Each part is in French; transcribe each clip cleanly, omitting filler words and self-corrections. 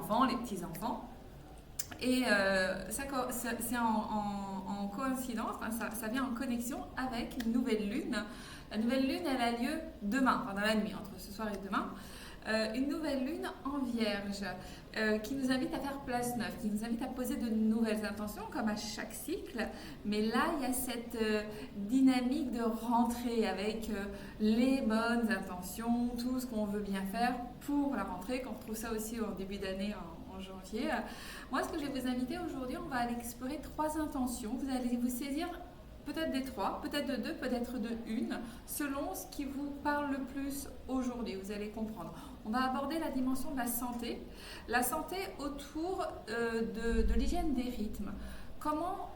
enfants, les petits-enfants. Et c'est en coïncidence, enfin, ça vient en connexion avec une nouvelle lune. La nouvelle lune, elle a lieu demain, pendant la nuit, entre ce soir et demain. Une nouvelle lune en Vierge qui nous invite à faire place neuve, qui nous invite à poser de nouvelles intentions comme à chaque cycle. Mais là, il y a cette dynamique de rentrée avec les bonnes intentions, tout ce qu'on veut bien faire pour la rentrée, qu'on retrouve ça aussi au début d'année en janvier. Moi, ce que je vais vous inviter aujourd'hui, on va aller explorer 3 intentions. Vous allez vous saisir peut-être des 3, peut-être de 2, peut-être de 1, selon ce qui vous parle le plus aujourd'hui, vous allez comprendre. On va aborder la dimension de la santé autour de l'hygiène des rythmes. Comment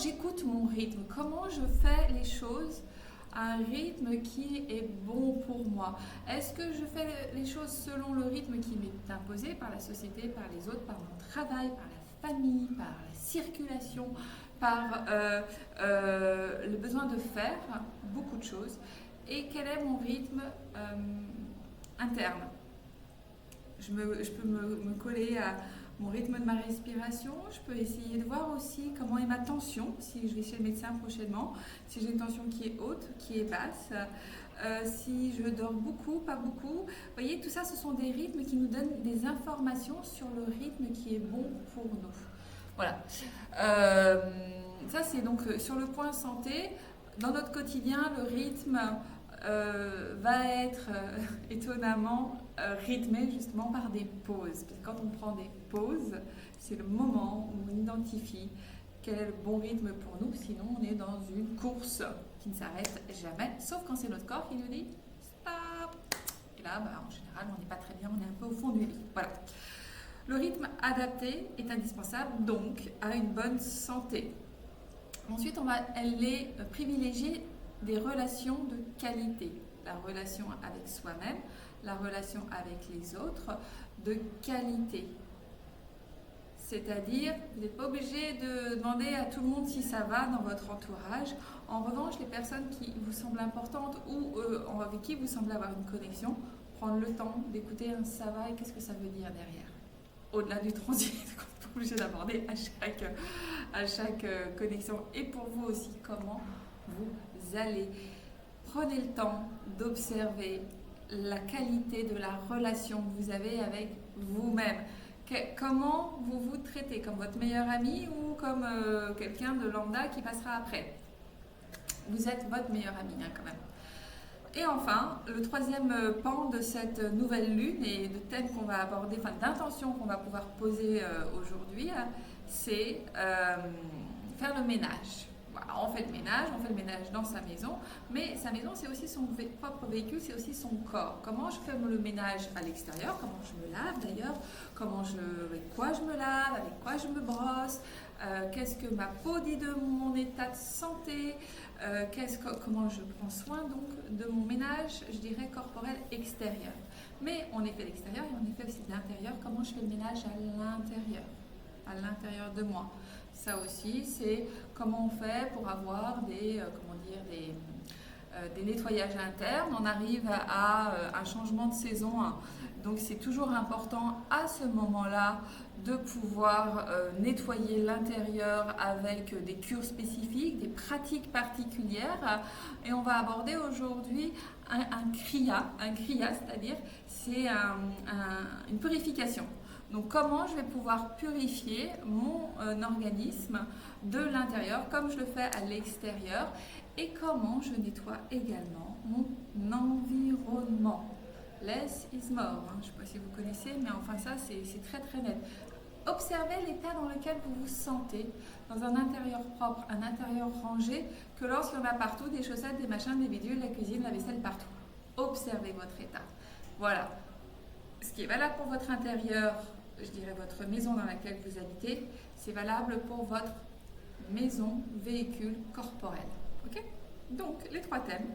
j'écoute mon rythme, comment je fais les choses à un rythme qui est bon pour moi. Est-ce que je fais les choses selon le rythme qui m'est imposé par la société, par les autres, par mon travail, par la famille, par la circulation, par le besoin de faire beaucoup de choses, et quel est mon rythme interne. Je peux me coller à mon rythme de ma respiration, je peux essayer de voir aussi comment est ma tension, si je vais chez le médecin prochainement, si j'ai une tension qui est haute, qui est basse, si je dors beaucoup, pas beaucoup. Vous voyez, tout ça, ce sont des rythmes qui nous donnent des informations sur le rythme qui est bon pour nous. Voilà. Ça, c'est donc sur le point santé. Dans notre quotidien, le rythme va être étonnamment rythmé justement par des pauses. Parce que quand on prend des pauses, c'est le moment où on identifie quel est le bon rythme pour nous. Sinon, on est dans une course qui ne s'arrête jamais, sauf quand c'est notre corps qui nous dit stop. Et là, en général, on n'est pas très bien, on est un peu au fond du lit. Voilà. Le rythme adapté est indispensable donc à une bonne santé. Ensuite, on va aller privilégier des relations de qualité. La relation avec soi-même, la relation avec les autres, de qualité. C'est-à-dire, vous n'êtes pas obligé de demander à tout le monde si ça va dans votre entourage. En revanche, les personnes qui vous semblent importantes ou avec qui vous semblez avoir une connexion, prendre le temps d'écouter un ça va et qu'est-ce que ça veut dire derrière. Au-delà du transit qu'on n'est pas obligé d'aborder à chaque connexion. Et pour vous aussi, comment vous allez. Prenez le temps d'observer la qualité de la relation que vous avez avec vous-même. Comment vous vous traitez, comme votre meilleur ami ou comme quelqu'un de lambda qui passera après. Vous êtes votre meilleur ami quand même. Et enfin, le troisième pan de cette nouvelle lune et de thème qu'on va aborder, enfin d'intention qu'on va pouvoir poser aujourd'hui, c'est faire le ménage. Voilà, on fait le ménage dans sa maison, mais sa maison c'est aussi son propre véhicule, c'est aussi son corps. Comment je fais le ménage à l'extérieur, comment je me lave d'ailleurs, avec quoi je me lave, avec quoi je me brosse, qu'est-ce que ma peau dit de mon état de santé, comment je prends soin donc de mon ménage, je dirais corporel extérieur. Mais on est fait l'extérieur et on est fait aussi de l'intérieur. Comment je fais le ménage à l'intérieur de moi. Ça aussi, c'est comment on fait pour avoir des nettoyages internes. On arrive à un changement de saison. Donc c'est toujours important à ce moment-là de pouvoir nettoyer l'intérieur avec des cures spécifiques, des pratiques particulières. Et on va aborder aujourd'hui un kriya, c'est-à-dire c'est une purification. Donc comment je vais pouvoir purifier mon organisme de l'intérieur comme je le fais à l'extérieur et comment je nettoie également mon environnement. Less is more, je ne sais pas si vous connaissez, mais enfin ça c'est très très net. Observez l'état dans lequel vous vous sentez dans un intérieur propre, un intérieur rangé, que lorsqu'il y en a partout, des chaussettes, des machins, des bidules, la cuisine, la vaisselle, partout. Observez votre état. Voilà. Ce qui est valable pour votre intérieur, je dirais votre maison dans laquelle vous habitez, c'est valable pour votre maison, véhicule corporel. Ok ? Donc, les 3 thèmes,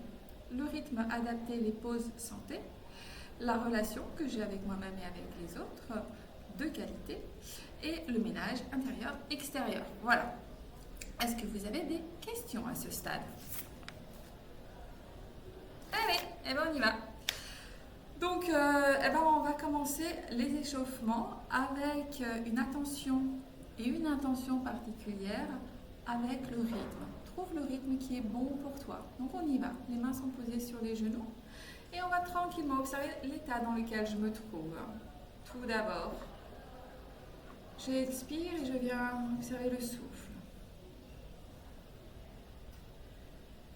le rythme adapté, les pauses santé, la relation que j'ai avec moi-même et avec les autres, de qualité, et le ménage intérieur-extérieur. Voilà. Est-ce que vous avez des questions à ce stade ? Allez, on y va. Donc, on va commencer les échauffements avec une attention et une intention particulière avec le rythme. Trouve le rythme qui est bon pour toi. Donc, on y va. Les mains sont posées sur les genoux et on va tranquillement observer l'état dans lequel je me trouve. Tout d'abord, j'expire et je viens observer le souffle.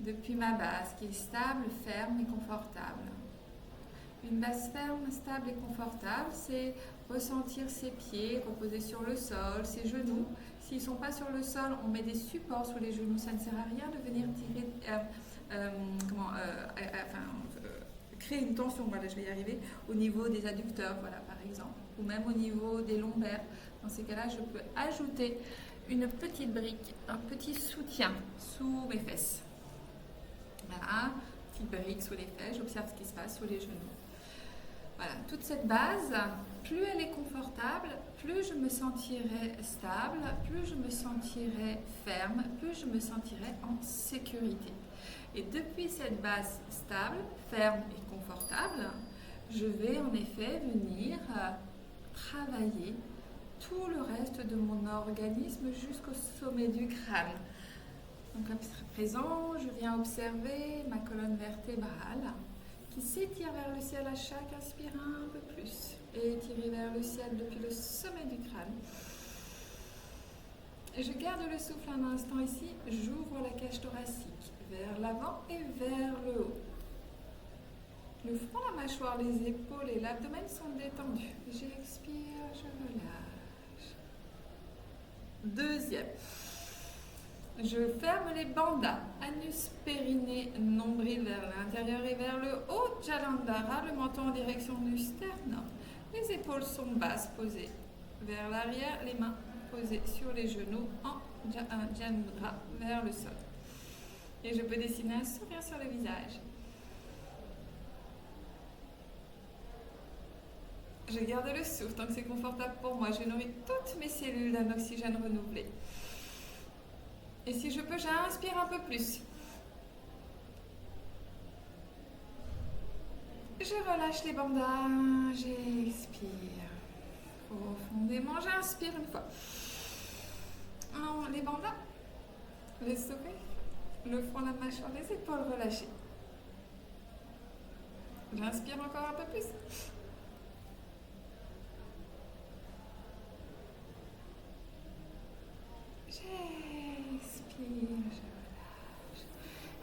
Depuis ma base qui est stable, ferme et confortable. Une base ferme, stable et confortable, c'est ressentir ses pieds reposer sur le sol, ses genoux. S'ils ne sont pas sur le sol, on met des supports sous les genoux. Ça ne sert à rien de venir tirer, créer une tension, voilà, je vais y arriver, au niveau des adducteurs, voilà, par exemple, ou même au niveau des lombaires. Dans ces cas-là, je peux ajouter une petite brique, un petit soutien sous mes fesses. Voilà, petite brique sous les fesses, j'observe ce qui se passe sous les genoux. Voilà, toute cette base, plus elle est confortable, plus je me sentirai stable, plus je me sentirai ferme, plus je me sentirai en sécurité. Et depuis cette base stable, ferme et confortable, je vais en effet venir travailler tout le reste de mon organisme jusqu'au sommet du crâne. Donc à présent, je viens observer ma colonne vertébrale qui s'étire vers le ciel à chaque inspire un peu plus et étirer vers le ciel depuis le sommet du crâne. Et je garde le souffle un instant ici, j'ouvre la cage thoracique vers l'avant et vers le haut. Le front, la mâchoire, les épaules et l'abdomen sont détendus. J'expire, je relâche. Deuxième. Je ferme les bandas, anus, périnée, nombril vers l'intérieur et vers le haut, Jalandhara, le menton en direction du sternum. Les épaules sont basses, posées vers l'arrière, les mains posées sur les genoux en Jandra vers le sol. Et je peux dessiner un sourire sur le visage. Je garde le souffle tant que c'est confortable pour moi. Je nourris toutes mes cellules d'un oxygène renouvelé. Et si je peux, j'inspire un peu plus. Je relâche les bandas, j'expire profondément, j'inspire une fois. Les bandas, les sourires, le front, la mâchoire, les épaules relâchées. J'inspire encore un peu plus.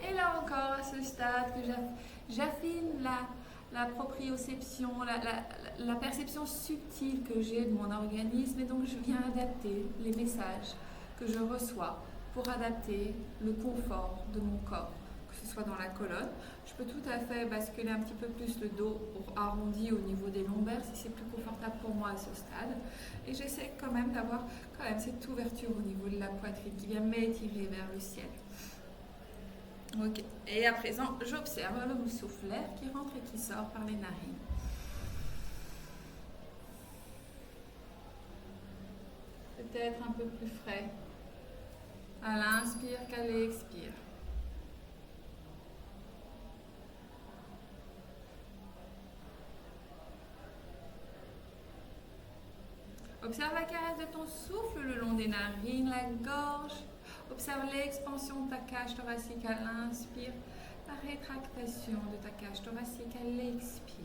Et là encore, à ce stade, que j'affine la proprioception, la perception subtile que j'ai de mon organisme, et donc je viens adapter les messages que je reçois pour adapter le confort de mon corps, que ce soit dans la colonne. Je peux tout à fait basculer un petit peu plus le dos arrondi au niveau des lombaires si c'est plus confortable pour moi à ce stade. Et j'essaie quand même d'avoir cette ouverture au niveau de la poitrine qui vient m'étirer vers le ciel. Ok. Et à présent, j'observe le souffle, l'air qui rentre et qui sort par les narines. Peut-être un peu plus frais. À l'inspire qu'à l'expire. Observe la caresse de ton souffle le long des narines, la gorge. Observe l'expansion de ta cage thoracique à l'inspire, la rétractation de ta cage thoracique à l'expire.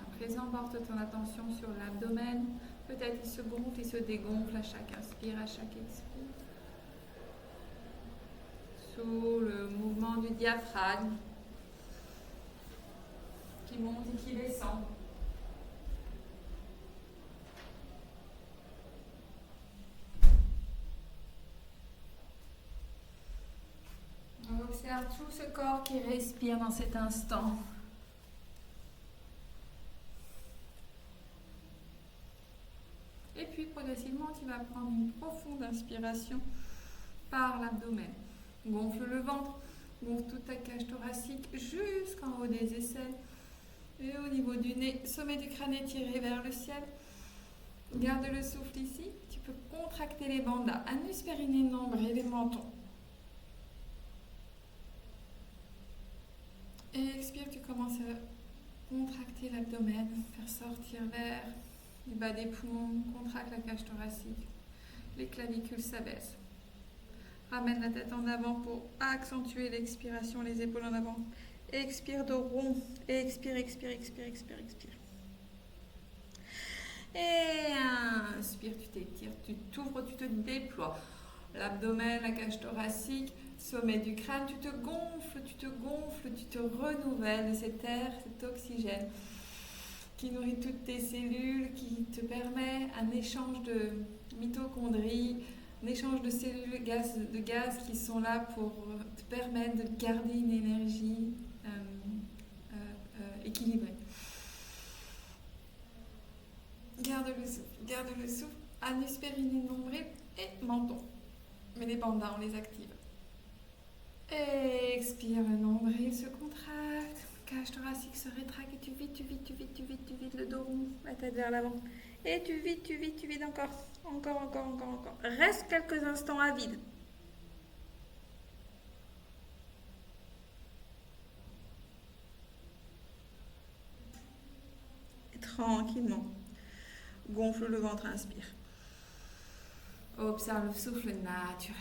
À présent, porte ton attention sur l'abdomen. Peut-être il se gonfle et se dégonfle à chaque inspire, à chaque expire. Sous le mouvement du diaphragme qui monte et qui descend. On observe tout ce corps qui respire dans cet instant. Et puis progressivement, tu vas prendre une profonde inspiration par l'abdomen. Gonfle le ventre, gonfle toute ta cage thoracique jusqu'en haut des aisselles. Et au niveau du nez, sommet du crâne étiré vers le ciel. Garde le souffle ici. Tu peux contracter les bandas, anus, périnée, nombril et les mentons. contracter l'abdomen, faire sortir l'air du bas des poumons, contracte la cage thoracique, les clavicules s'abaissent. Ramène la tête en avant pour accentuer l'expiration, les épaules en avant. Expire dos rond, expire, expire, expire, expire, expire. Et inspire, tu t'étires, tu t'ouvres, tu te déploies. L'abdomen, la cage thoracique, sommet du crâne, tu te gonfles, tu te renouvelles de cet air, cet oxygène qui nourrit toutes tes cellules, qui te permet un échange de mitochondries, un échange de cellules de gaz qui sont là pour te permettre de garder une énergie équilibrée. Garde le souffle, anus, périnée, nombril et menton. Mais les bandas, on les active. Expire, le nombril se contracte, cage thoracique se rétracte et tu vides le dos rond, la tête vers l'avant. Et tu vides encore. Reste quelques instants à vide. Et tranquillement. Gonfle le ventre, inspire. Observe le souffle naturel.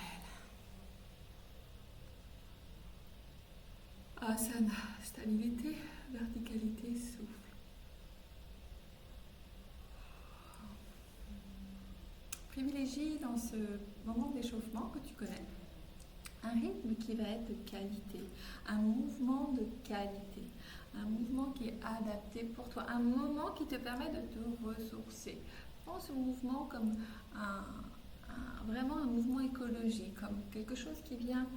Asana, stabilité, verticalité, souffle. Privilégie dans ce moment d'échauffement que tu connais un rythme qui va être de qualité, un mouvement de qualité, un mouvement qui est adapté pour toi, un moment qui te permet de te ressourcer. Pense au mouvement comme vraiment un mouvement écologique, comme quelque chose qui vient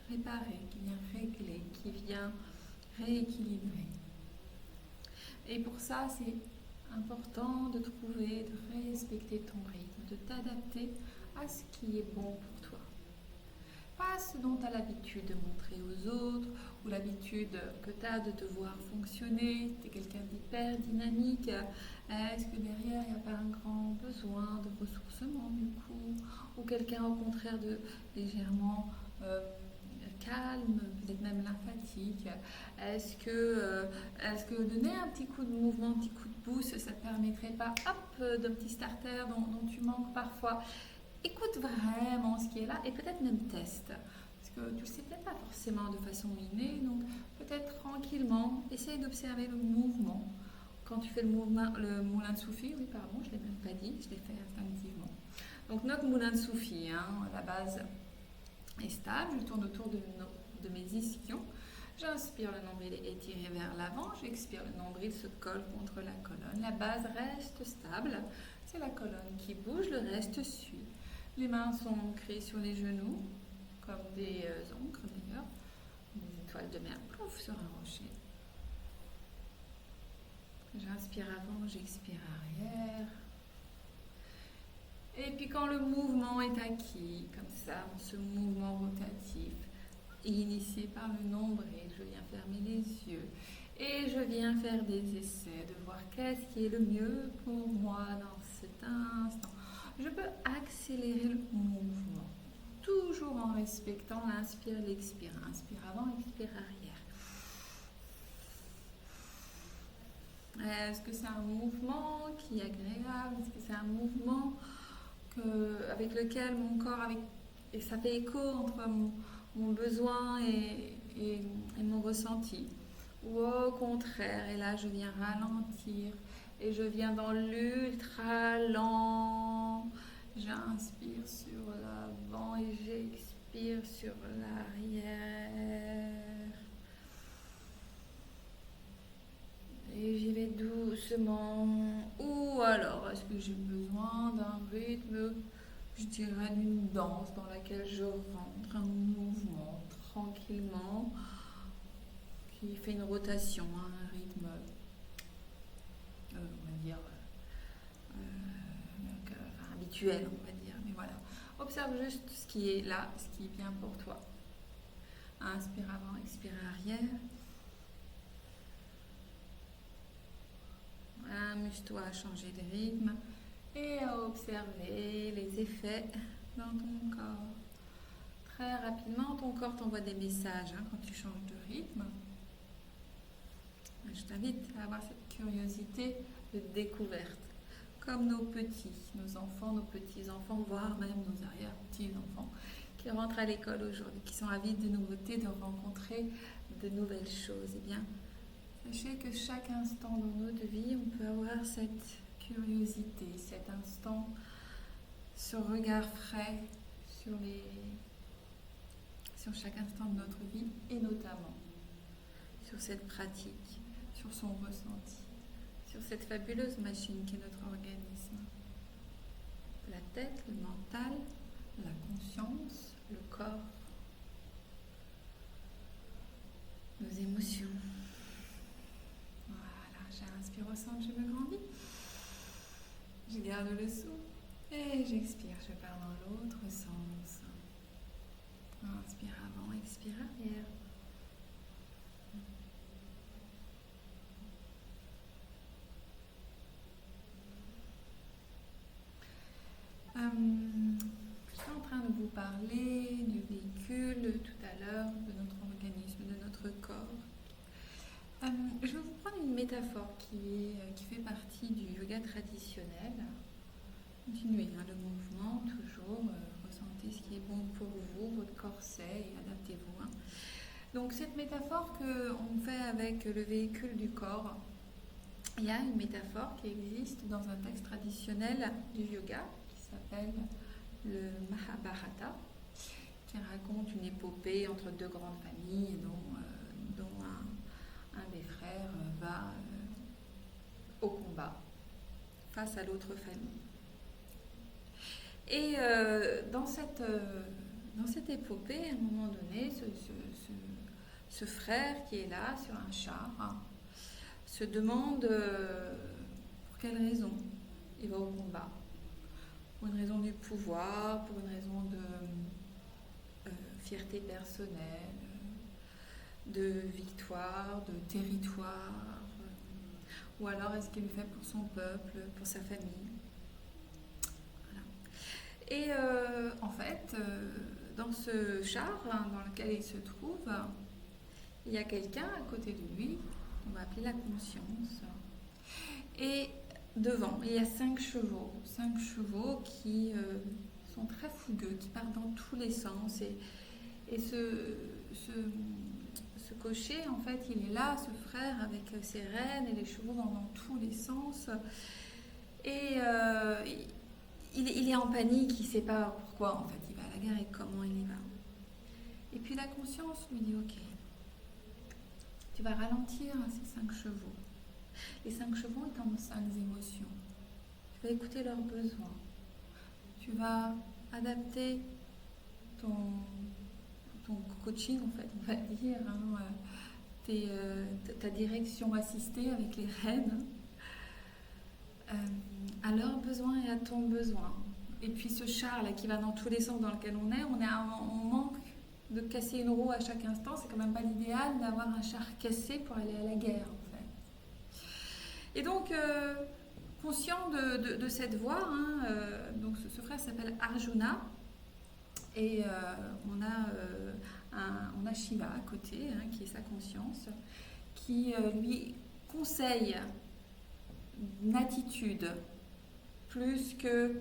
réparer, qui vient régler, qui vient rééquilibrer. Et pour ça, c'est important de trouver, de respecter ton rythme, de t'adapter à ce qui est bon pour toi. Pas ce dont tu as l'habitude de montrer aux autres ou l'habitude que tu as de te voir fonctionner. Tu es quelqu'un d'hyper dynamique. Est-ce que derrière, il n'y a pas un grand besoin de ressourcement du coup? Ou quelqu'un au contraire de légèrement calme, peut-être même lymphatique. Est-ce que donner un petit coup de mouvement, un petit coup de boost, ça ne te permettrait pas d'un petit starter dont tu manques parfois? Écoute vraiment ce qui est là et peut-être même teste. Parce que tu ne le sais peut-être pas forcément de façon innée, donc peut-être tranquillement, essaye d'observer le mouvement. Quand tu fais le moulin de Soufi, oui pardon, je ne l'ai même pas dit, je l'ai fait instinctivement. Donc notre moulin de Soufi, la base est stable, je tourne autour de mes ischions. J'inspire, le nombril est étiré vers l'avant, j'expire, le nombril se colle contre la colonne. La base reste stable, c'est la colonne qui bouge, le reste suit. Les mains sont ancrées sur les genoux, comme des encres d'ailleurs, des étoiles de mer, plouf sur un rocher. J'inspire avant, j'expire arrière. Et puis quand le mouvement est acquis, comme ça, ce mouvement rotatif, initié par le nombril, je viens fermer les yeux et je viens faire des essais de voir qu'est-ce qui est le mieux pour moi dans cet instant. Je peux accélérer le mouvement, toujours en respectant l'inspire, l'expire. Inspire avant, expire arrière. Est-ce que c'est un mouvement qui est agréable? Est-ce que c'est un mouvement avec lequel mon corps, et ça fait écho entre mon besoin et mon ressenti? Ou au contraire, et là je viens ralentir et je viens dans l'ultra lent. J'inspire sur l'avant et j'expire sur l'arrière. Et j'y vais doucement. Ou alors, est-ce que j'ai besoin d'un rythme, je dirais d'une danse dans laquelle je rentre, un mouvement tranquillement qui fait une rotation, un rythme, on va dire, habituel, on va dire. Mais voilà, observe juste ce qui est là, ce qui est bien pour toi. Inspire avant, expire arrière. Amuse-toi à changer de rythme et à observer les effets dans ton corps. Très rapidement, ton corps t'envoie des messages quand tu changes de rythme. Je j'invite à avoir cette curiosité de découverte. Comme nos petits, nos enfants, nos petits-enfants, voire même nos arrière-petits-enfants qui rentrent à l'école aujourd'hui, qui sont avides de nouveautés, de rencontrer de nouvelles choses. Eh bien, sachez que chaque instant dans notre vie, on peut avoir cette curiosité, cet instant, ce regard frais sur chaque instant de notre vie et notamment sur cette pratique, sur son ressenti, sur cette fabuleuse machine qui est notre organisme. La tête, le mental, la conscience, le corps, nos émotions. Voilà, j'inspire au centre, je me grandis. Je garde le souffle et j'expire, je pars dans l'autre sens. Inspire avant, expire arrière. J'étais en train de vous parler du véhicule tout à l'heure, de notre organisme, de notre corps. Je vais vous prendre une métaphore qui fait partie du yoga traditionnel. Continuez le mouvement, toujours, ressentez ce qui est bon pour vous, votre corset, et adaptez-vous. Donc cette métaphore qu'on fait avec le véhicule du corps, il y a une métaphore qui existe dans un texte traditionnel du yoga qui s'appelle le Mahabharata, qui raconte une épopée entre deux grandes familles dont un des frères va au combat face à l'autre famille. Et dans cette épopée, à un moment donné, ce frère qui est là sur un char se demande pour quelle raison il va au combat. Pour une raison du pouvoir, pour une raison de fierté personnelle, de victoire, de territoire, ou alors est-ce qu'il le fait pour son peuple, pour sa famille. Et en fait, dans ce char dans lequel il se trouve, il y a quelqu'un à côté de lui, qu'on va appeler la conscience. Et devant, il y a 5 chevaux. 5 chevaux qui sont très fougueux, qui partent dans tous les sens. Et ce cocher, en fait, il est là, ce frère, avec ses rênes et les chevaux dans tous les sens. Et il est en panique, il ne sait pas pourquoi, en fait, il va à la guerre et comment il y va. Et puis la conscience lui dit, ok, tu vas ralentir ces 5 chevaux. Les 5 chevaux étant nos 5 émotions. Tu vas écouter leurs besoins. Tu vas adapter ton coaching, en fait, on va dire, ta direction assistée avec les rênes, à leurs besoins et à ton besoin. Et puis ce char là qui va dans tous les sens dans lequel on manque de casser une roue à chaque instant. C'est quand même pas l'idéal d'avoir un char cassé pour aller à la guerre, en fait. Et donc conscient de cette voie, donc ce frère s'appelle Arjuna et on a Shiva à côté, qui est sa conscience, qui lui conseille une attitude plus que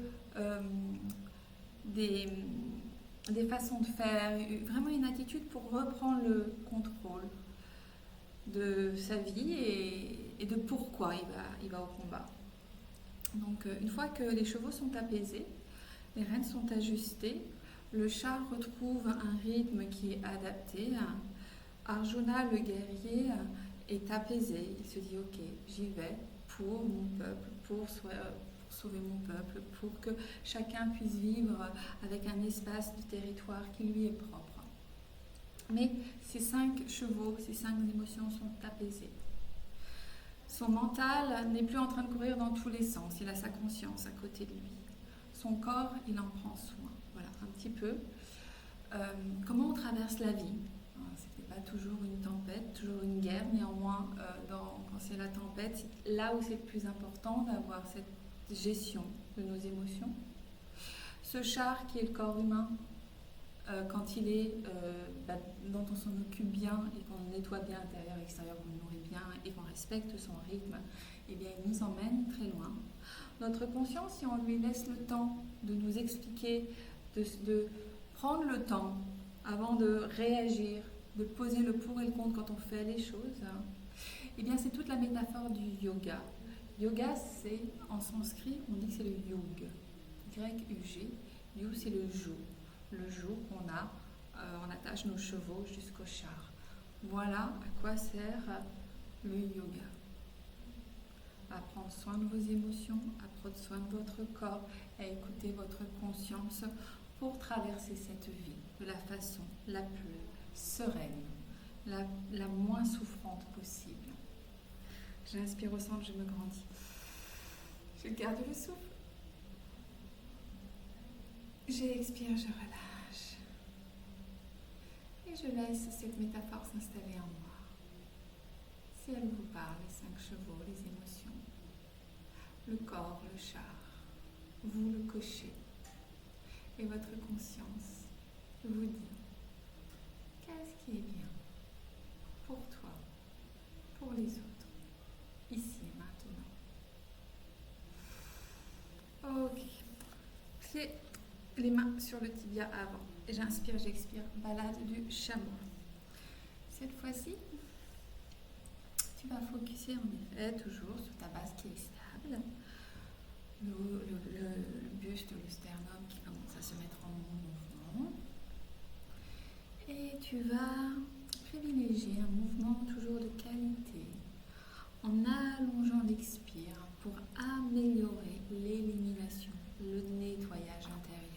des façons de faire, vraiment une attitude pour reprendre le contrôle de sa vie et de pourquoi il va au combat. Donc une fois que les chevaux sont apaisés, les rênes sont ajustées, le char retrouve un rythme qui est adapté. Arjuna, le guerrier, est apaisé, il se dit ok, j'y vais pour mon peuple, pour sauver mon peuple, pour que chacun puisse vivre avec un espace de territoire qui lui est propre. Mais ces 5 chevaux, ces 5 émotions sont apaisées. Son mental n'est plus en train de courir dans tous les sens, il a sa conscience à côté de lui. Son corps, il en prend soin. Voilà, un petit peu. Comment on traverse la vie ? C'était pas toujours une tempête, toujours une guerre, néanmoins, quand c'est la tempête, c'est là où c'est le plus important d'avoir cette gestion de nos émotions. Ce char qui est le corps humain quand il est, dont on s'en occupe bien et qu'on nettoie bien intérieur et extérieur, qu'on le nourrit bien et qu'on respecte son rythme, eh bien, il nous emmène très loin. Notre conscience, si on lui laisse le temps de nous expliquer, de prendre le temps avant de réagir, de poser le pour et le contre quand on fait les choses, eh bien, c'est toute la métaphore du yoga. Yoga, c'est, en sanskrit, on dit que c'est le yug, Y-U-G. Yu, c'est le joug. Le joug qu'on a, on attache nos chevaux jusqu'au char. Voilà à quoi sert le yoga. À prendre soin de vos émotions, à prendre soin de votre corps, à écouter votre conscience pour traverser cette vie de la façon la plus sereine, la moins souffrante possible. J'inspire au centre, je me grandis. Je garde le souffle. J'expire, je relâche. Et je laisse cette métaphore s'installer en moi. Si elle vous parle, les 5 chevaux, les émotions, le corps, le char, vous le cochez. Et votre conscience vous dit qu'est-ce qui est bien pour toi, pour les autres, ici et maintenant. Ok. Pieds, les mains sur le tibia avant. Et j'inspire, j'expire. Balade du chameau. Cette fois-ci, tu vas focuser en effet toujours sur ta base qui est stable. Le buste, le sternum qui commence à se mettre en mouvement. Et tu vas privilégier un mouvement toujours de qualité en allongeant l'expire pour améliorer l'élimination, le nettoyage intérieur.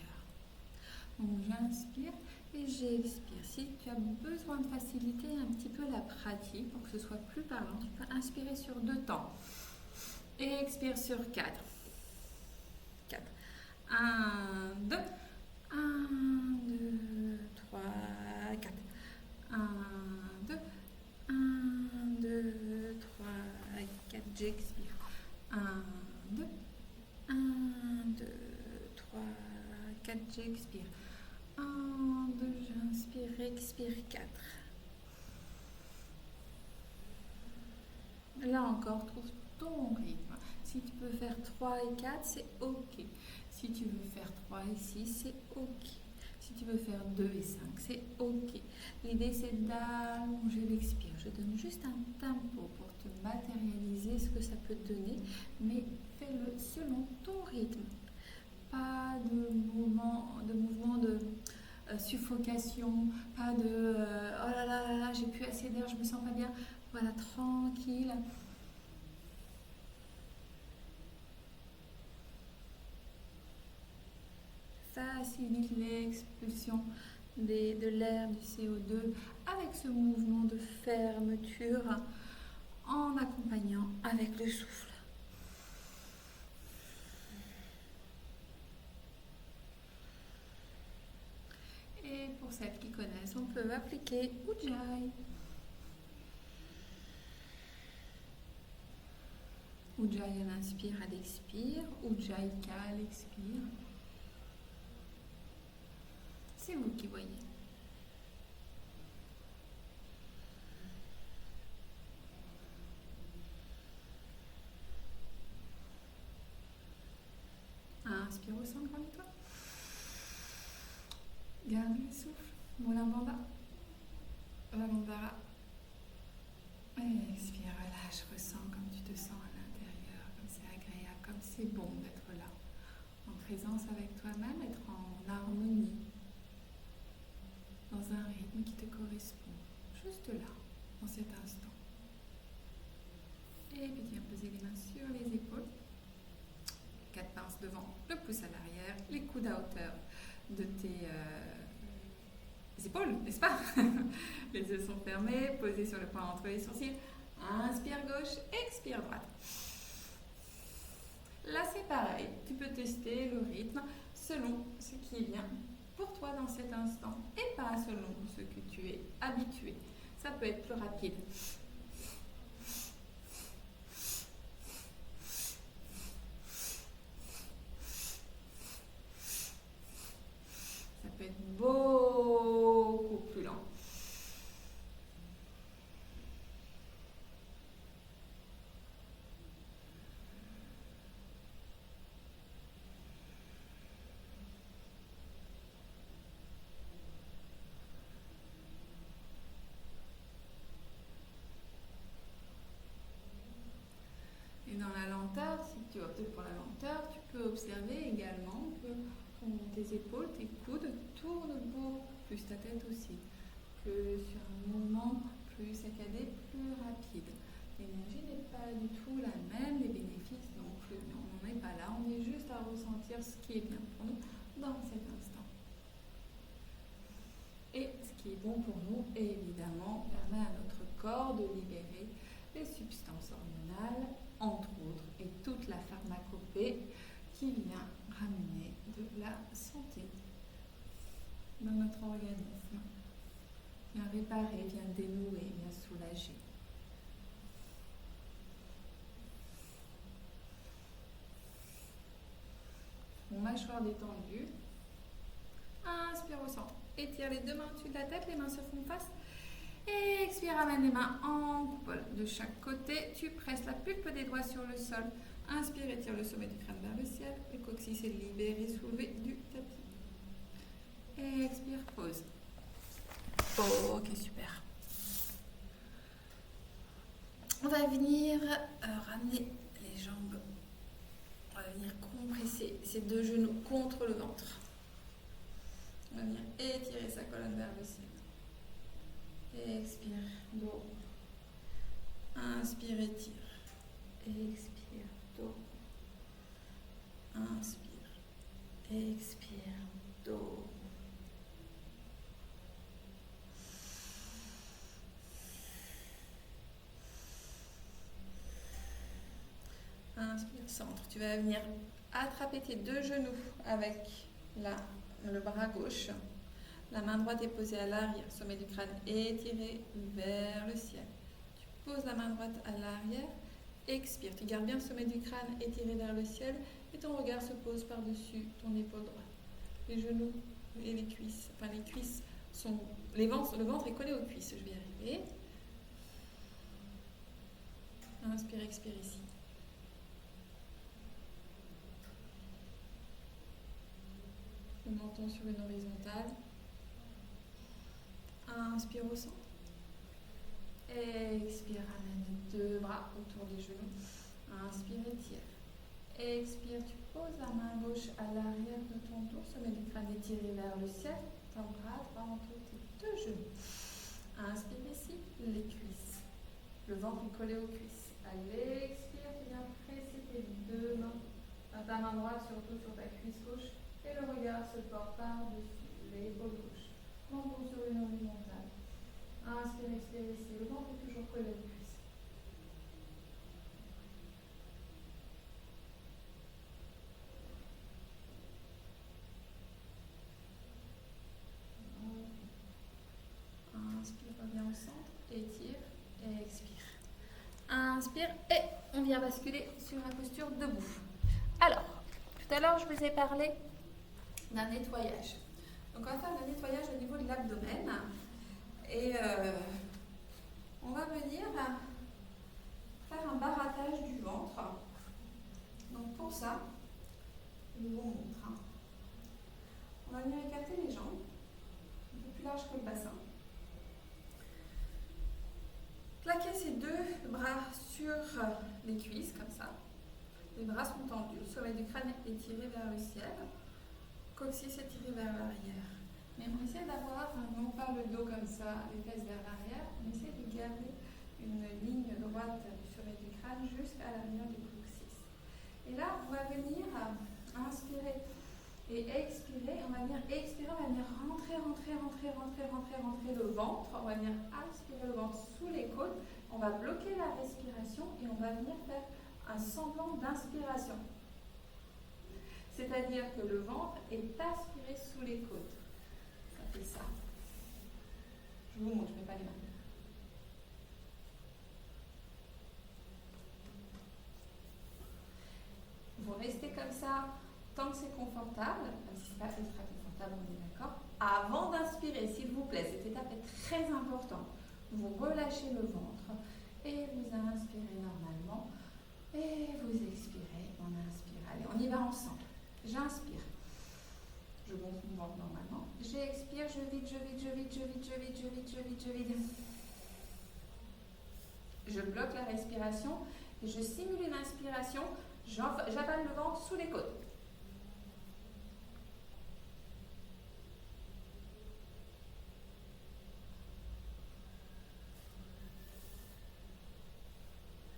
Donc j'inspire et j'expire. Si tu as besoin de faciliter un petit peu la pratique pour que ce soit plus parlant, tu peux inspirer sur 2 temps et expire sur 4. 4. 1, 2, 1, 2, 3, 4. 1, 2, 1, 2, 3, 4. J'expire. 1, 2, 1, 2, 3, 4. J'expire. 1, 2, j'inspire, expire 4. Là encore, trouve ton rythme. Si tu peux faire 3 et 4, c'est ok. Si tu veux faire 3 et 6, c'est ok. Si tu veux faire 2 et 5, c'est ok. L'idée, c'est d'allonger l'expire. Je donne juste un tempo pour te matérialiser ce que ça peut te donner, mais fais-le selon ton rythme. Pas de mouvement de suffocation, pas de oh là là, j'ai plus assez d'air, je me sens pas bien. Voilà, tranquille. Facilite l'expulsion de l'air, du CO2 avec ce mouvement de fermeture en accompagnant avec le souffle. Et pour celles qui connaissent, on peut appliquer Ujjayi. Ujjayi à l'inspire, à l'expire. Ujjayi à l'expire. C'est vous qui voyez. Inspire au centre, grande-toi. Garde le souffle. Mula Bandha. Bandhara. Expire, relâche, ressens comme tu te sens à l'intérieur, comme c'est agréable, comme c'est bon d'être là. En présence avec toi-même, être en harmonie, dans un rythme qui te correspond, juste là, dans cet instant. Et puis viens poser les mains sur les épaules, 4 pinces devant, le pouce à l'arrière, les coudes à hauteur de tes épaules, n'est-ce pas? Les yeux sont fermés, posés sur le point entre les sourcils. Inspire gauche, expire droite. Là c'est pareil, tu peux tester le rythme selon ce qui est bien pour toi dans cet instant et pas selon ce que tu es habitué. Ça peut être plus rapide. Ça peut être beau tu optes pour la lenteur, tu peux observer également que tes épaules, tes coudes tournent beaucoup, plus ta tête aussi. Que sur un mouvement plus saccadé, plus rapide. L'énergie n'est pas du tout la même, les bénéfices non plus. Mais on n'en est pas là, on est juste à ressentir ce qui est bien pour nous dans cet instant. Et ce qui est bon pour nous, évidemment, permet à notre corps de libérer les substances hormonales, entre autres, et toute la pharmacopée qui vient ramener de la santé dans notre organisme. Vient réparer, vient dénouer, vient soulager. Mon mâchoire détendue. Inspire au centre. Étire les deux mains au-dessus de la tête, les mains se font face. Expire, ramène les mains en coupole de chaque côté. Tu presses la pulpe des doigts sur le sol. Inspire, étire le sommet du crâne vers le ciel. Le coccyx est libéré, soulevé du tapis. Expire, pause. Ok, super. On va venir ramener les jambes. On va venir compresser ces deux genoux contre le ventre. On va venir étirer sa colonne vers le ciel. Expire, dos. Inspire, étire. Expire, dos. Inspire. Expire, dos. Inspire, centre. Tu vas venir attraper tes deux genoux avec le bras gauche. La main droite est posée à l'arrière, sommet du crâne étiré vers le ciel. Tu poses la main droite à l'arrière, expire. Tu gardes bien le sommet du crâne étiré vers le ciel et ton regard se pose par-dessus ton épaule droite. Les genoux et les cuisses, sont... le ventre est collé aux cuisses, je vais y arriver. Inspire, expire ici. Le menton sur une horizontale. Inspire au centre. Expire, ramène deux bras autour des genoux. Inspire, étire. Expire, tu poses la main gauche à l'arrière de ton dos, sommet du crâne étiré vers le ciel. Ton bras droit entre tes deux genoux. Inspire ici, les cuisses. Le ventre est collé aux cuisses. Allez, expire, tu viens presser tes deux mains. Ta main droite surtout sur ta cuisse gauche. Et le regard se porte par-dessus l'épaule gauche. Menton sur une horizontale. Inspire, expire ici. Le ventre est toujours collé aux cuisses. Inspire, reviens au centre. Étire et expire. Inspire et on vient basculer sur la posture debout. Alors, tout à l'heure, je vous ai parlé d'un nettoyage. Donc, on va faire le nettoyage au niveau de l'abdomen. Et on va venir faire un barattage du ventre. Donc, pour ça, je vous montre. On va venir écarter les jambes, un peu plus large que le bassin. Plaquer ces deux bras sur les cuisses, comme ça. Les bras sont tendus, le sommet du crâne est tiré vers le ciel, coccyx est tiré vers l'arrière. Mais on essaie d'avoir, non pas le dos comme ça, les fesses vers l'arrière, on essaie de garder une ligne droite du sommet du crâne jusqu'à l'arrière du coccyx. Et là, on va venir inspirer et expirer. On va venir expirer, on va venir rentrer le ventre. On va venir aspirer le ventre sous les côtes. On va bloquer la respiration et on va venir faire un semblant d'inspiration. C'est-à-dire que le ventre est aspiré sous les côtes. Ça fait ça. Je vous montre, je ne mets pas les mains. Vous restez comme ça tant que c'est confortable, même si ce n'est pas ultra confortable, on est d'accord. Avant d'inspirer, s'il vous plaît, cette étape est très importante. Vous relâchez le ventre et vous inspirez normalement. Et vous expirez, on inspire. Allez, on y va ensemble. J'inspire. Je monte mon ventre normalement. J'expire, je vide. Je bloque la respiration et je simule une inspiration. J'avale le ventre sous les côtes.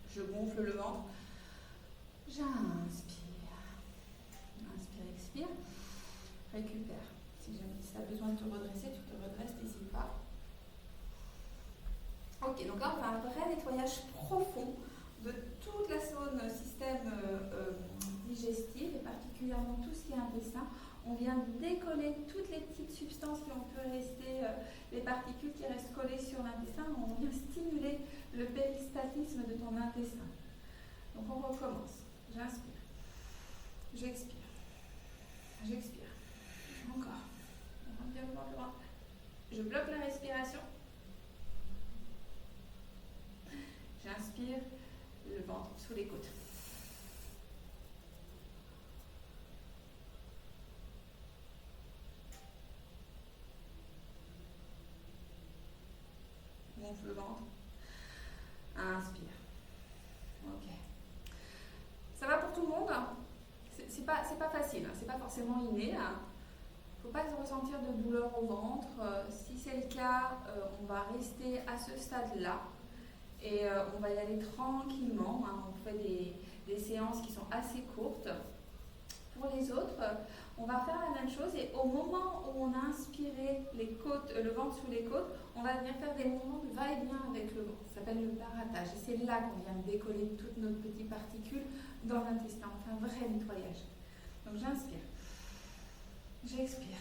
Je gonfle le ventre. J'inspire. Inspire, expire. Récupère. Si tu as besoin de te redresser, tu te redresses, n'hésite pas. Ok, donc là on fait un vrai nettoyage profond de toute la zone système digestif et particulièrement tout ce qui est intestin. On vient décoller toutes les petites substances qui ont pu rester, les particules qui restent collées sur l'intestin. On vient stimuler le péristatisme de ton intestin. Donc on recommence. J'inspire. J'expire. J'expire. Encore. On rentre bien le ventre. Je bloque la respiration. J'inspire, le ventre sous les côtes. Gonfle le ventre. Inspire. Ok. Ça va pour tout le monde? C'est pas facile, c'est pas forcément inné. Faut pas ressentir de douleur au ventre. Si c'est le cas, on va rester à ce stade-là. Et on va y aller tranquillement. On fait des séances qui sont assez courtes. Pour les autres, on va faire la même chose et au moment où on a inspiré les côtes, le ventre sous les côtes, on va venir faire des mouvements de va-et-vient avec le ventre. Ça s'appelle le barattage. Et c'est là qu'on vient décoller toutes nos petites particules dans l'intestin. On fait un vrai nettoyage. Donc j'inspire. J'expire.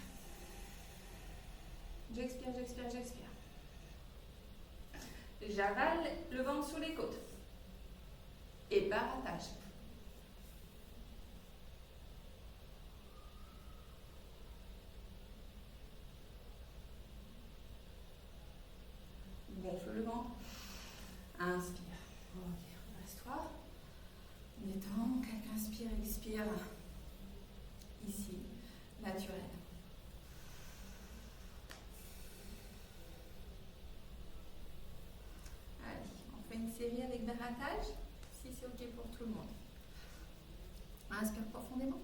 J'expire, j'expire, j'expire. J'avale le ventre sous les côtes. Et barattage. Gonfle le ventre. Inspire. Ok, reste-toi. Détends. Quelqu'un inspire, expire. Ici, naturel. Allez, on fait une série avec barattage, si c'est ok pour tout le monde. Inspire profondément.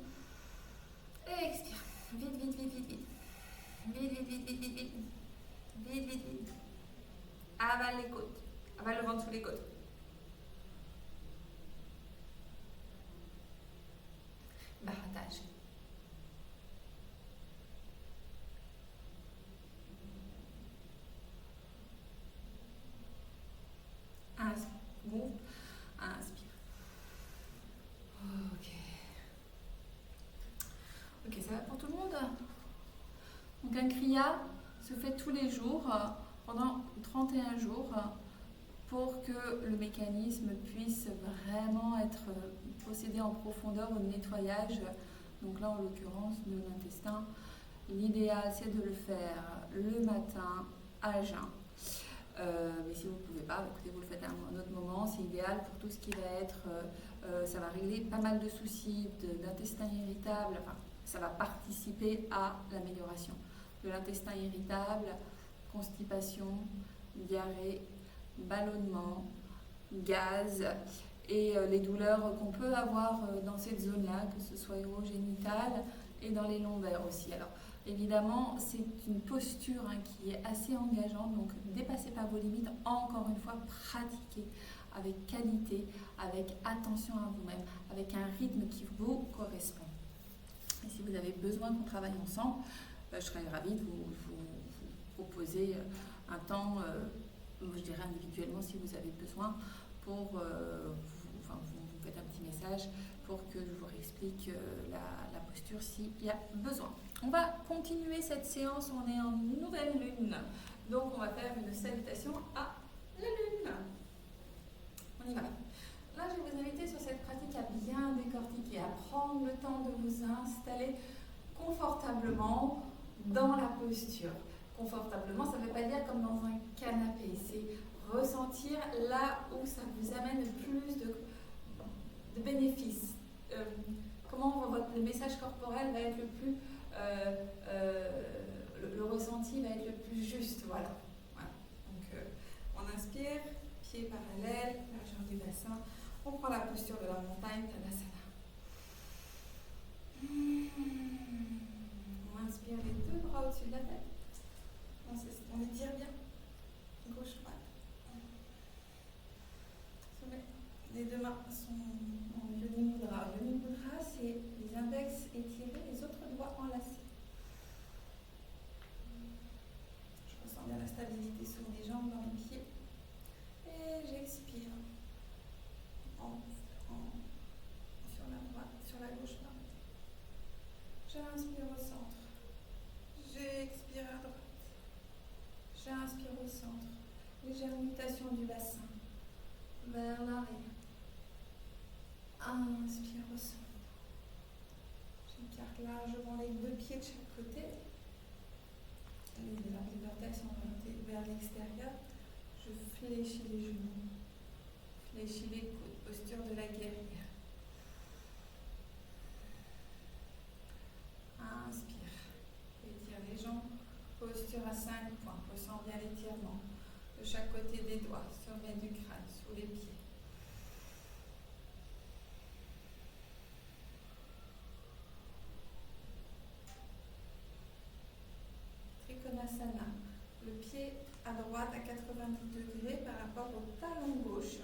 Et expire. Vite, vite, vite, vite, vite. Vite, vite, vite, vite, vite, vite. Vite, vite, vite. Avale les côtes. Avale le ventre sous les côtes. Barattage. Inspire. Gonfle. Inspire. Ok. Ok, ça va pour tout le monde? Donc un kriya se fait tous les jours pendant 31 jours pour que le mécanisme puisse vraiment être procédé en profondeur au nettoyage. Donc là, en l'occurrence, de l'intestin. L'idéal, c'est de le faire le matin à jeun. Mais si vous ne pouvez pas, écoutez, vous le faites à un autre moment. C'est idéal pour tout ce qui va être... ça va régler pas mal de soucis d'intestin irritable. Enfin, ça va participer à l'amélioration de l'intestin irritable, constipation, diarrhée, ballonnement, gaz et les douleurs qu'on peut avoir dans cette zone-là, que ce soit urogénitale et dans les lombaires aussi. Alors, évidemment, c'est une posture qui est assez engageante, donc dépassez pas vos limites. Encore une fois, pratiquez avec qualité, avec attention à vous-même, avec un rythme qui vous correspond. Et si vous avez besoin qu'on travaille ensemble, je serais ravie de vous proposer un temps, je dirais individuellement si vous avez besoin, pour vous faites un petit message pour que je vous réexplique la posture s'il y a besoin. On va continuer cette séance, on est en nouvelle lune, donc on va faire une salutation à la lune. On y va. Là, je vais vous inviter sur cette pratique à bien décortiquer, à prendre le temps de vous installer confortablement dans la posture. Confortablement, ça ne veut pas dire comme dans un canapé, c'est ressentir là où ça vous amène le plus de bénéfices. Comment le message corporel va être le plus... le ressenti va être le plus juste, voilà. Donc, on inspire, pieds parallèles, largeur du bassin. On prend la posture de la montagne, Tadasana. Les deux mains sont en Yoni Mudra. Yoni Mudra, c'est les index étirés, les autres doigts enlacés. Je ressens bien la stabilité sur les jambes, dans les pieds. Et j'expire. Sur la droite, sur la gauche, pardon. J'inspire au centre. J'expire à droite. J'inspire au centre. Légère mutation du bassin. Vers l'arrière. Inspire au centre. J'écarte largement les deux pieds de chaque côté. Les vertèbres sont orientées vers l'extérieur. Je fléchis les genoux. Fléchis les coudes. Posture de la guerrière. Inspire. Étire les jambes. Posture à 5 points. Ressens bien l'étirement de chaque côté des doigts, sommet du crâne, sous les pieds. Trikonasana. Le pied à droite à 90 degrés par rapport au talon gauche.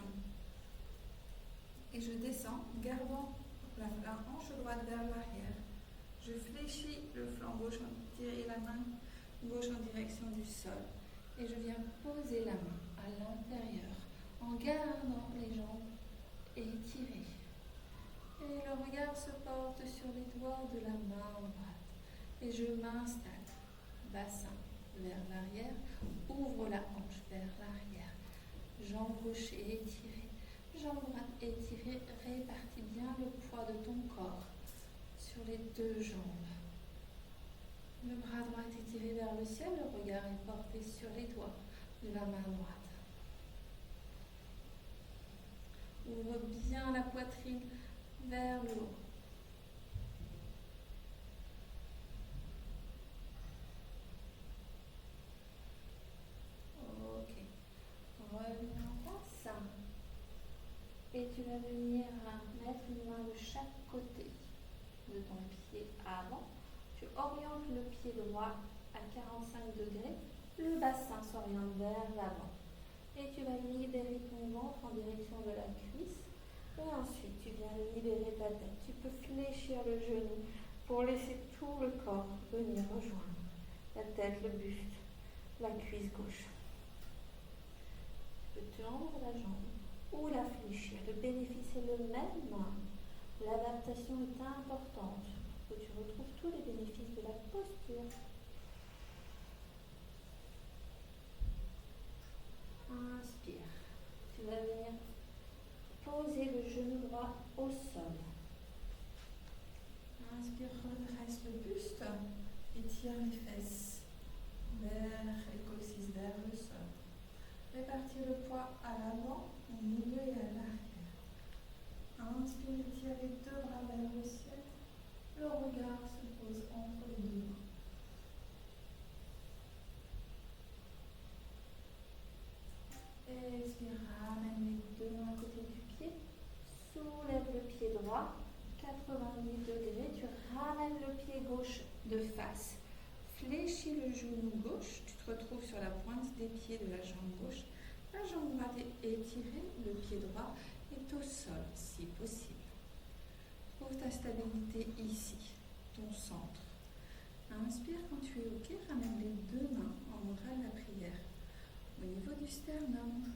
Et je descends, gardant la hanche droite vers l'arrière. Je fléchis le flanc gauche, tirer la main gauche en direction du sol. Et je viens poser la main à l'intérieur en gardant les jambes étirées. Et le regard se porte sur les doigts de la main droite. Et je m'installe, bassin vers l'arrière, ouvre la hanche vers l'arrière. Jambe gauche étirée, jambe droite étirée, répartis bien le poids de ton corps sur les deux jambes. Le bras droit est étiré vers le ciel, le regard est porté sur les doigts de la main droite. Ouvre bien la poitrine vers le haut. Ok. Reviens en face. Et tu vas venir mettre une main de chaque côté de ton pied avant. Tu orientes le pied droit à 45 degrés. Le bassin s'oriente vers l'avant. Et tu vas libérer ton ventre en direction de la cuisse. Et ensuite, tu viens libérer ta tête. Tu peux fléchir le genou pour laisser tout le corps venir rejoindre la tête, le buste, la cuisse gauche. Tu peux tendre la jambe ou la fléchir. Le bénéfice est le même. L'adaptation est importante pour que tu retrouves tous les bénéfices de la posture. Inspire. Tu vas venir poser le genou droit au sol. Inspire, redresse le buste, étire les fesses vers les coccyx, vers le sol. Répartis le poids à l'avant, au milieu et à l'arrière. Inspire, étire les deux bras vers le ciel. Le regard se pose entre les deux mains. Expire, ramène les deux mains à côté du pied. Soulève le pied droit, 90 degrés. Tu ramènes le pied gauche de face. Fléchis le genou gauche. Tu te retrouves sur la pointe des pieds de la jambe gauche. La jambe droite est étirée. Le pied droit est au sol, si possible. Trouve ta stabilité ici, ton centre. Inspire quand tu es OK. Ramène les deux mains en morale de la prière. Au niveau du sternum,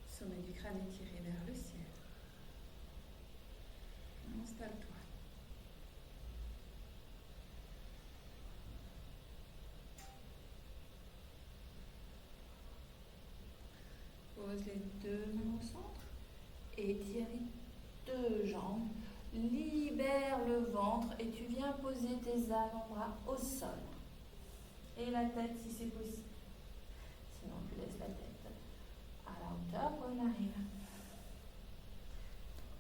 sommet du crâne étiré vers le ciel. Installe-toi. Pose les deux mains au centre. Étire les deux jambes. Libère le ventre et tu viens poser tes avant-bras au sol. Et la tête si c'est possible. Sinon, tu laisses la tête à la hauteur où elle arrive.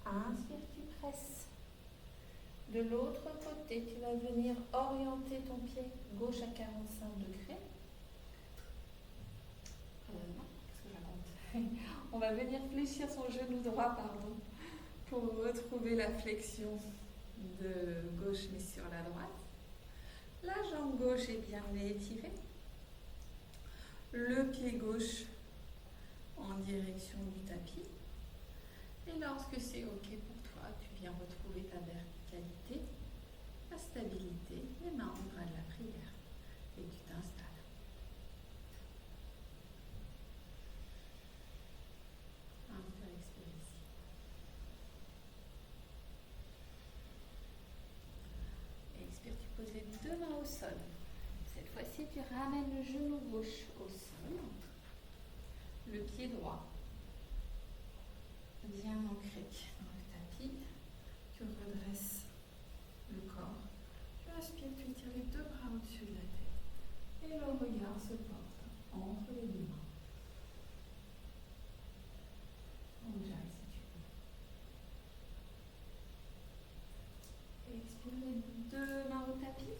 Inspire, tu presses. De l'autre côté, tu vas venir orienter ton pied gauche à 45 degrés. Non, qu'est-ce que je raconte? On va venir fléchir son genou droit, pardon, pour retrouver la flexion de gauche mais sur la droite. La jambe gauche est bien étirée. Le pied gauche en direction du tapis. Et lorsque c'est OK pour toi, tu viens retrouver ta verticalité, ta stabilité, les mains au bras de la prière. Et tu t'installes. Inspire, expire ici. Et expire, tu poses les deux mains au sol. Cette fois-ci, tu ramènes le genou gauche au sol. Le pied droit bien ancré dans le tapis. Tu redresses le corps. Tu inspires, tu tires les deux bras au-dessus de la tête. Et le regard se porte entre les deux mains. Enjaille si tu peux. Et expire les deux mains au tapis.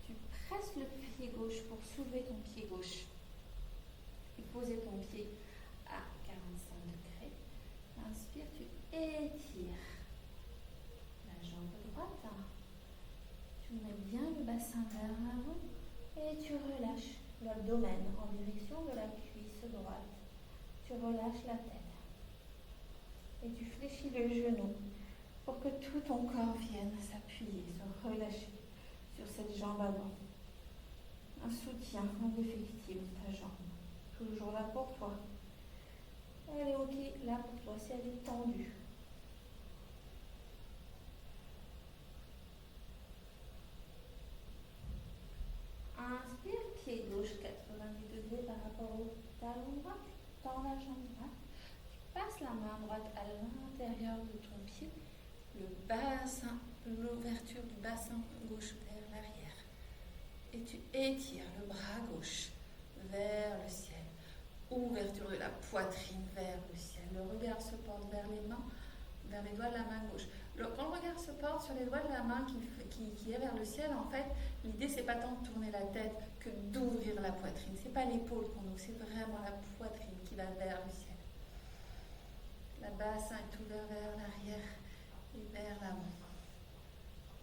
Tu presses le pied gauche pour soulever ton pied gauche. Et poser ton pied à 45 degrés. Inspire, tu étires la jambe droite. Tu mets bien le bassin vers l'avant et tu relâches l'abdomen en direction de la cuisse droite. Tu relâches la tête et tu fléchis le genou pour que tout ton corps vienne s'appuyer, se relâcher sur cette jambe avant. Un soutien indéfectible de ta jambe. Toujours là pour toi. Elle est OK là pour toi si elle est tendue. Inspire, pied gauche 90 degrés par rapport au talon droit. Tu tends la jambe droite. Tu passes la main droite à l'intérieur de ton pied. Le bassin, l'ouverture du bassin gauche vers l'arrière. Et tu étires le bras gauche vers le ciel. Ouverture de la poitrine vers le ciel. Le regard se porte vers les mains, vers les doigts de la main gauche. Quand le regard se porte sur les doigts de la main qui est vers le ciel, en fait, l'idée c'est pas tant de tourner la tête que d'ouvrir la poitrine. C'est pas l'épaule qu'on ouvre, c'est vraiment la poitrine qui va vers le ciel. Le bassin est ouvert vers l'arrière et vers l'avant.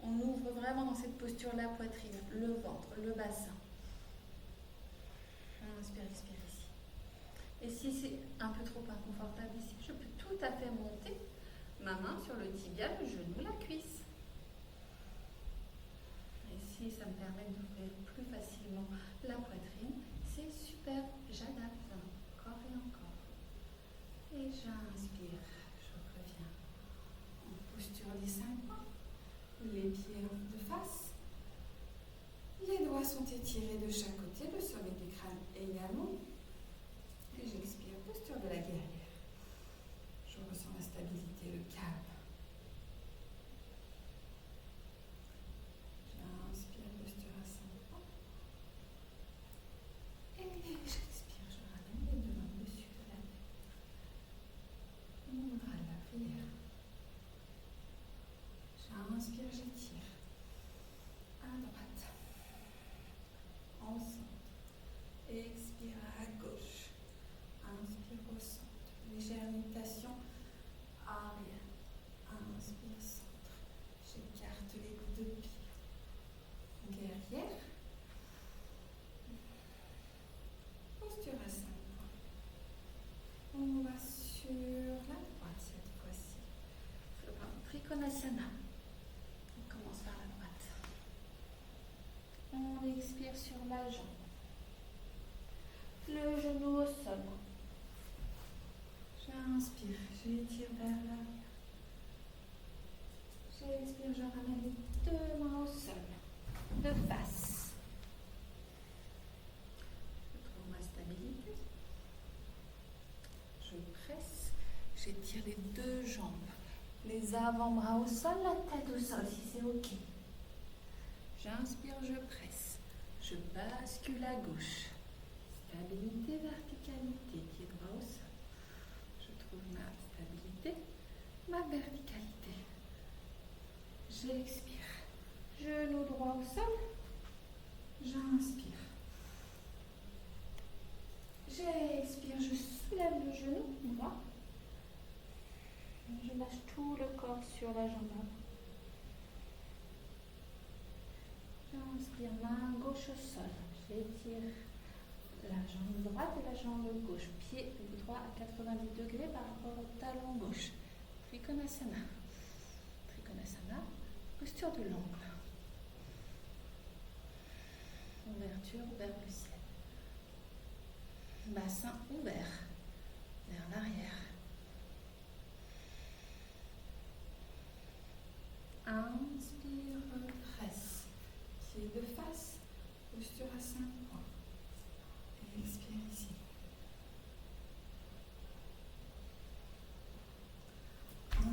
On ouvre vraiment dans cette posture la poitrine, le ventre, le bassin. Inspire, expire ici. Et si c'est un peu trop inconfortable ici, je peux tout à fait monter ma main sur le tibia, le genou, la cuisse. Et si ça me permet d'ouvrir plus facilement la poitrine, c'est super, j'adapte encore et encore. Et j'inspire, je reviens en posture des 5 points, les pieds de face. Les doigts sont étirés de chaque côté, le sommet du crâne également. Et j'expire, posture de la guerrière. Je ressens la stabilité, le calme. J'inspire, posture à 5 points. Et j'expire, je ramène les deux mains au-dessus de la tête. On ouvre la prière. J'inspire, j'étire. À droite. En centre. Expire à gauche. Inspire au centre. Légère nutation. Arrière. Inspire, centre. J'écarte les coudes de pied. Guerrière. Posture à 5 points. On va sur la droite cette fois-ci. Trikonasana. On commence par la droite. On expire sur la jambe. Le genou au sol. J'inspire, j'étire vers l'arrière. J'expire, je ramène les deux mains au sol. De face. Je trouve ma stabilité. Je presse. J'étire les deux jambes. Les avant-bras au sol, la tête au sol si c'est OK. J'inspire, je presse. Je bascule à gauche. Stabilité, verticalité, pied droit au sol. Je trouve ma stabilité, ma verticalité. J'expire. Genou droit au sol. J'inspire. J'expire, je soulève le genou droit. Je lâche tout le corps sur la jambe avant. J'inspire, main gauche au sol. J'étire la jambe droite et la jambe gauche. Pied droit à 90 degrés par rapport au talon gauche. Trikonasana. Trikonasana, posture de l'angle. Ouverture vers le ciel. Bassin ouvert vers l'arrière. Inspire, redresse. Pied de face, posture à 5 points. Et expire ici.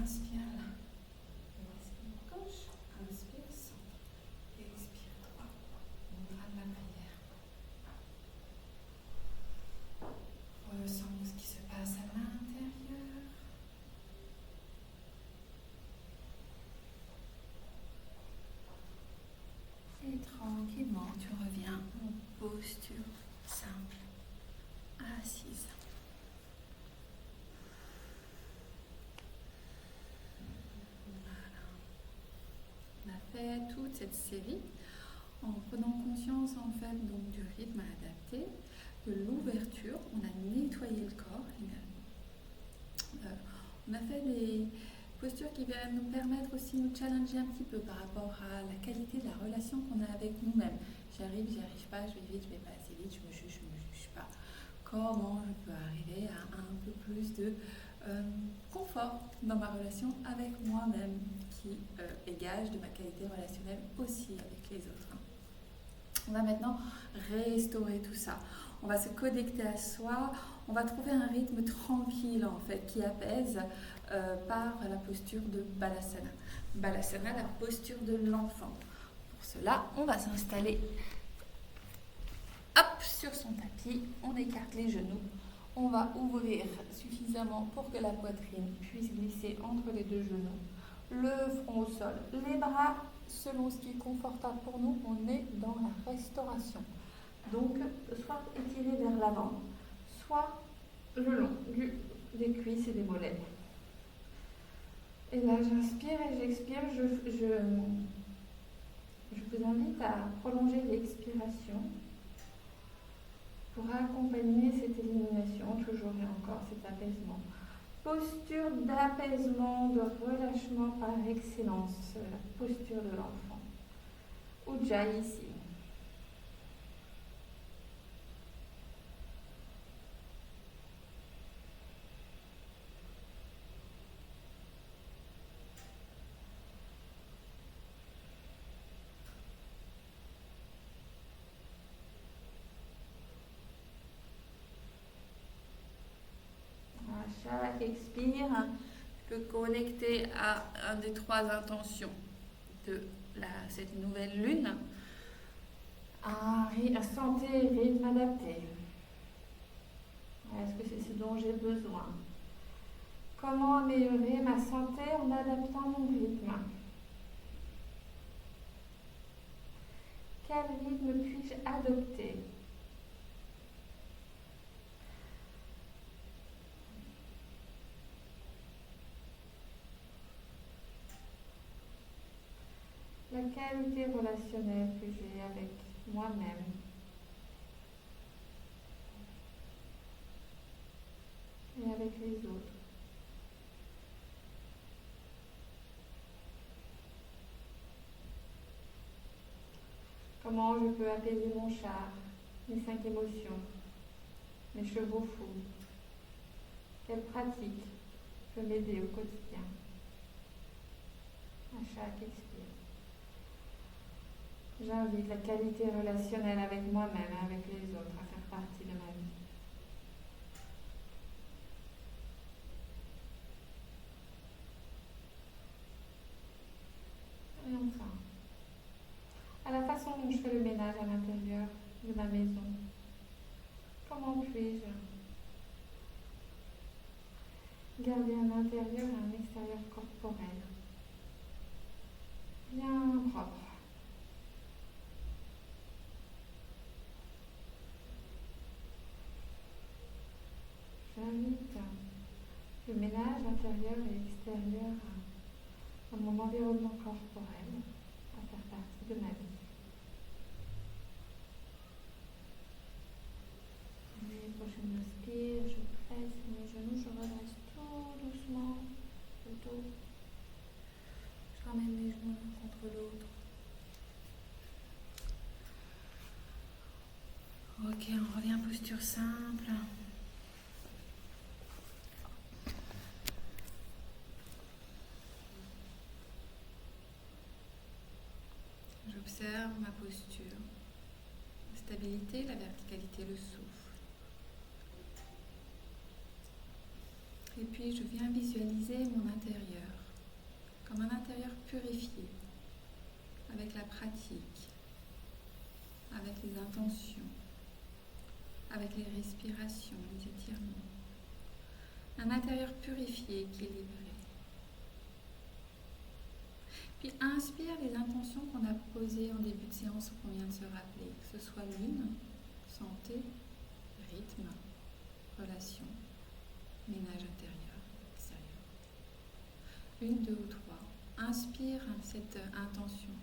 Inspire là. Inspire gauche, inspire centre. Et expire droit. On rame la prière. Ressens ce qui se passe à l'intérieur. Et tranquillement, tu reviens en posture simple, assise. On a fait toute cette série en prenant conscience en fait donc du rythme adapté, de l'ouverture. On a nettoyé le corps également. On a fait des postures qui viennent nous permettre aussi de nous challenger un petit peu par rapport à la qualité de la relation qu'on a avec nous-mêmes. J'y arrive pas, je vais vite, je vais pas assez vite, je me juge pas. Comment je peux arriver à un peu plus de confort dans ma relation avec moi-même, qui est gage de ma qualité relationnelle aussi avec les autres. On va maintenant restaurer tout ça. On va se connecter à soi, on va trouver un rythme tranquille en fait, qui apaise par la posture de Balasana. Balasana, la posture de l'enfant. Pour cela, on va s'installer sur son tapis, on écarte les genoux, on va ouvrir suffisamment pour que la poitrine puisse glisser entre les deux genoux, le front au sol, les bras selon ce qui est confortable pour nous, on est dans la restauration. Donc, soit étiré vers l'avant, soit le long des cuisses et des mollets. Et là, j'inspire et j'expire. Je vous invite à prolonger l'expiration pour accompagner cette élimination, toujours et encore, cet apaisement. Posture d'apaisement, de relâchement par excellence, la posture de l'enfant. Ujjayi ici. Chaque expire, tu peux connecter à une des 3 intentions de cette nouvelle lune. Santé et rythme adapté. Est-ce que c'est ce dont j'ai besoin? Comment améliorer ma santé en adaptant mon rythme? Quel rythme puis-je adopter? La qualité relationnelle que j'ai avec moi-même. Et avec les autres. Comment je peux apaiser mon char, mes 5 émotions, mes chevaux fous. Quelle pratique peut m'aider au quotidien? À chaque expire. J'invite la qualité relationnelle avec moi-même et avec les autres à faire partie de ma vie. Et enfin, à la façon dont je fais le ménage à l'intérieur de ma maison, comment puis-je garder un intérieur et un extérieur corporel bien propre? J'invite le ménage intérieur et extérieur à mon environnement corporel à faire partie de ma vie. Les prochaines inspires, je presse mes genoux, je redresse tout doucement le dos. dos. Je ramène mes genoux l'un contre l'autre. Ok, on revient posture simple. J'observe ma posture. La stabilité, la verticalité, le souffle. Et puis je viens visualiser mon intérieur, comme un intérieur purifié, avec la pratique, avec les intentions, avec les respirations, les étirements. Un intérieur purifié, équilibré. Puis inspire les intentions qu'on a posées en début de séance ou qu'on vient de se rappeler, que ce soit lune, santé, rythme, relation, ménage intérieur, extérieur. 1, 2 ou 3. Inspire cette intention.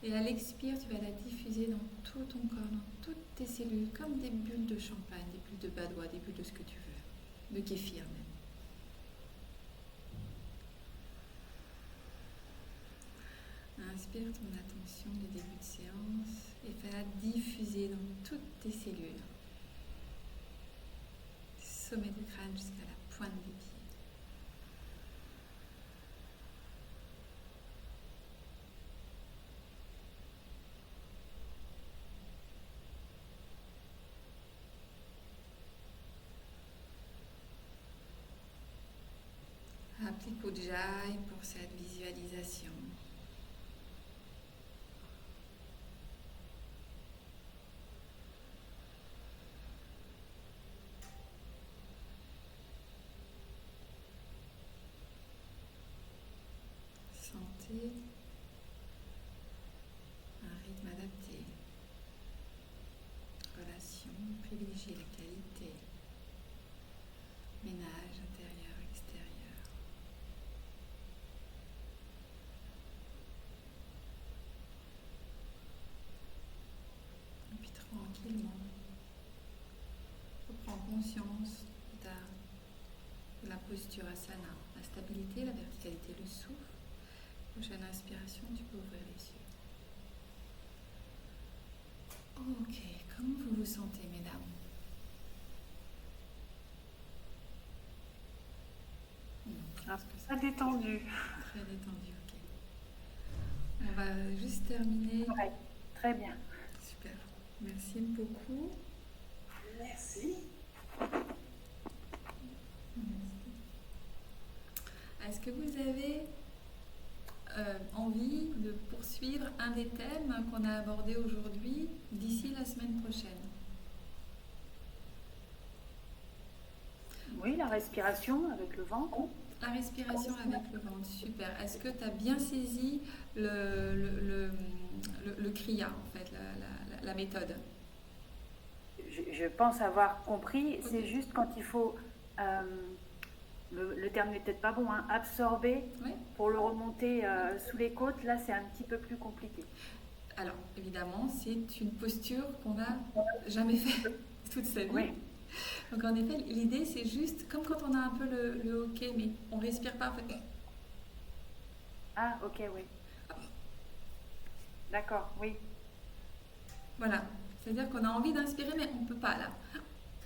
Et à l'expire, tu vas la diffuser dans tout ton corps, dans toutes tes cellules, comme des bulles de champagne, des bulles de badois, des bulles de ce que tu veux, de kéfir même. Inspire ton attention du début de séance et fais-la diffuser dans toutes tes cellules. Du sommet du crâne jusqu'à la pointe des pieds. Applique Ujjayi pour cette visualisation. Santé, un rythme adapté. Relation, privilégier la qualité. Ménage intérieur, extérieur. Et puis tranquillement, reprends conscience de la posture asana, la stabilité, la verticalité, le souffle. Prochaine inspiration, tu peux ouvrir les yeux. Ok, comment vous vous sentez, mesdames? Très détendu. Très détendu, ok. On va juste terminer. Ouais, très bien. Super. Merci beaucoup. Merci. Est-ce que vous avez envie de poursuivre un des thèmes qu'on a abordé aujourd'hui d'ici la semaine prochaine? Oui, la respiration avec le ventre. La respiration avec le ventre, super. Est-ce que tu as bien saisi le Kriya, en fait, la méthode? Je pense avoir compris. Ok. C'est juste quand il faut, le terme n'est peut-être pas bon, hein, absorber Oui. pour le remonter sous les côtes. Là, c'est un petit peu plus compliqué. Alors, évidemment, c'est une posture qu'on n'a jamais fait toute sa vie. Oui. Donc, en effet, l'idée, c'est juste, comme quand on a un peu le hockey, mais on ne respire pas, en fait. Ah, ok, oui. D'accord, oui. Voilà. C'est-à-dire qu'on a envie d'inspirer, mais on ne peut pas, là.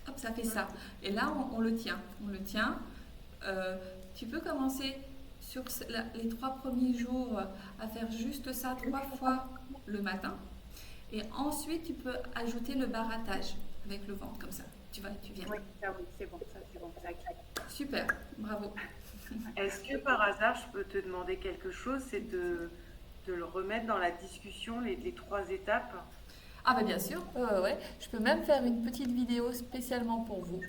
Hop, ça fait ça. Et là, on le tient. On le tient. Tu peux commencer sur les 3 premiers jours à faire juste ça 3 fois le matin. Et ensuite, tu peux ajouter le barattage avec le ventre, comme ça. Tu vas, tu viens. Oui, ça, oui, c'est bon, ça, c'est bon. Ça. Super, bravo. Est-ce que par hasard, je peux te demander quelque chose, c'est de le remettre dans la discussion, les 3 étapes? Ah bah bien sûr, ouais. Je peux même faire une petite vidéo spécialement pour vous.